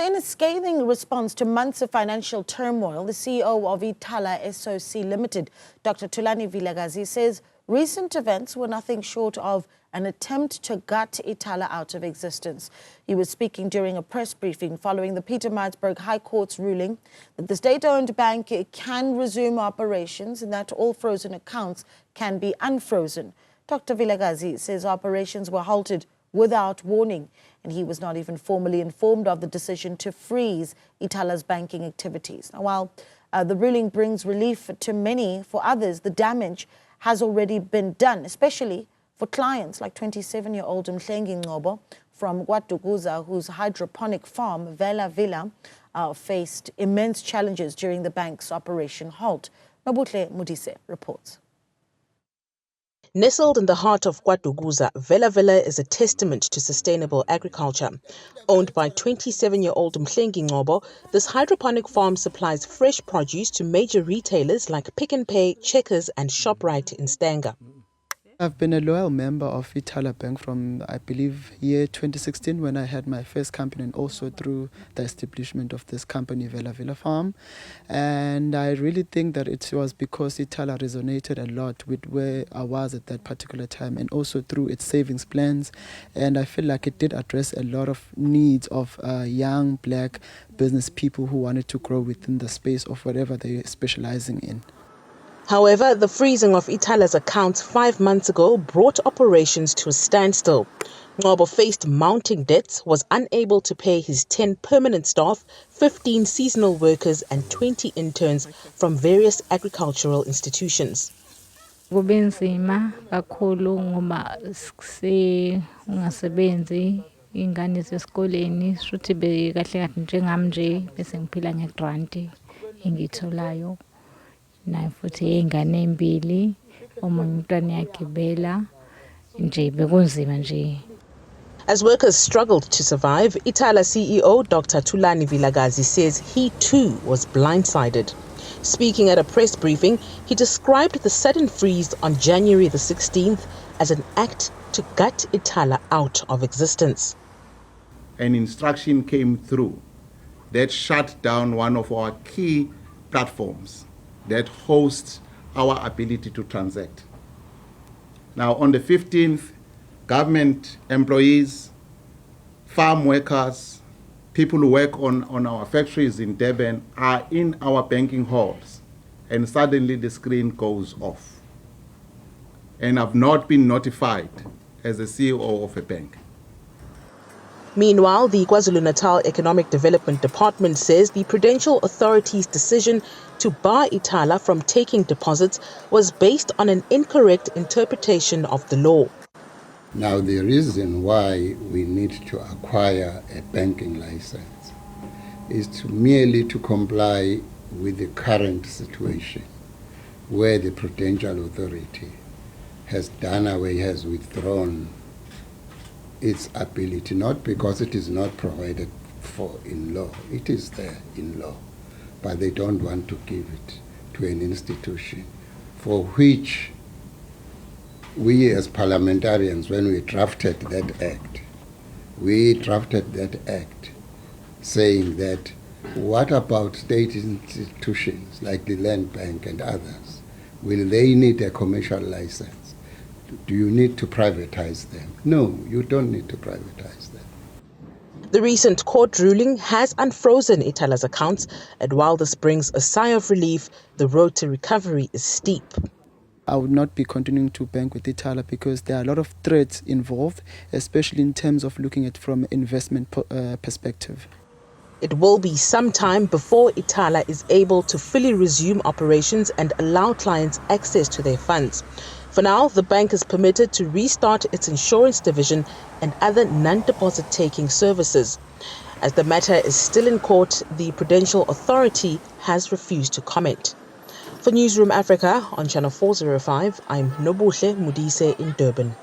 So in a scathing response to months of financial turmoil, the CEO of Ithala SOC Limited, Dr Thulani Vilakazi, says recent events were nothing short of an attempt to gut Ithala out of existence. He was speaking during a press briefing following the Pietermaritzburg High Court's ruling that the state-owned bank can resume operations and that all frozen accounts can be unfrozen. Dr Vilakazi says operations were halted without warning, and he was not even formally informed of the decision to freeze Ithala's banking activities. Now, while the ruling brings relief to many, for others, the damage has already been done, especially for clients like 27-year-old Mhlengi Ngcobo from KwaDukuza, whose hydroponic farm, Vela Villa, faced immense challenges during the bank's operation halt. Nobuhle Modise reports. Nestled in the heart of KwaDukuza, Vela Villa is a testament to sustainable agriculture. Owned by 27-year-old Mhlengi Ngcobo, this hydroponic farm supplies fresh produce to major retailers like Pick n Pay, Checkers and ShopRite in Stanger. I've been a loyal member of Ithala Bank from, I believe, year 2016 when I had my first company, and also through the establishment of this company, Vela Villa Farm. And I really think that it was because Ithala resonated a lot with where I was at that particular time, and also through its savings plans. And I feel like it did address a lot of needs of young black business people who wanted to grow within the space of whatever they're specializing in. However, the freezing of Ithala's accounts 5 months ago brought operations to a standstill. Ngcobo faced mounting debts, was unable to pay his 10 permanent staff, 15 seasonal workers and 20 interns from various agricultural institutions. Kubenzima kakhulu ngoba ungasebenzi ingane zesikoleni futhi bekahle kahle njengami nje bese ngiphila ngegrant engitholayo. Naye futhi ingane embili omunye umntwana yakhe nje bekunzima nje. As workers struggled to survive, Ithala CEO Dr Thulani Vilakazi says he too was blindsided. Speaking at a press briefing, he described the sudden freeze on January the 16th as an act to gut Ithala out of existence. An instruction came through that shut down one of our key platforms that hosts our ability to transact. Now, on the 15th, government employees, farm workers, people who work on our factories in Durban are in our banking halls, and suddenly the screen goes off. And I've not been notified as the CEO of a bank. Meanwhile, the KwaZulu-Natal Economic Development Department says the Prudential Authority's decision to bar Ithala from taking deposits was based on an incorrect interpretation of the law. Now, the reason why we need to acquire a banking license is merely to comply with the current situation where the Prudential Authority has done away, has withdrawn its ability, not because it is not provided for in law. It is there in law, but they don't want to give it to an institution for which we as parliamentarians, when we drafted that act saying that what about state institutions like the Land Bank and others? Will they need a commercial license? Do you need to privatize them? No, you don't need to privatize them. The recent court ruling has unfrozen Ithala's accounts, and while this brings a sigh of relief, the road to recovery is steep. I would not be continuing to bank with Ithala because there are a lot of threats involved, especially in terms of looking at from an investment perspective. It will be some time before Ithala is able to fully resume operations and allow clients access to their funds. For now, the bank is permitted to restart its insurance division and other non-deposit taking services. As the matter is still in court, the Prudential Authority has refused to comment. For Newzroom Afrika on Channel 405, I'm Nobuhle Modise in Durban.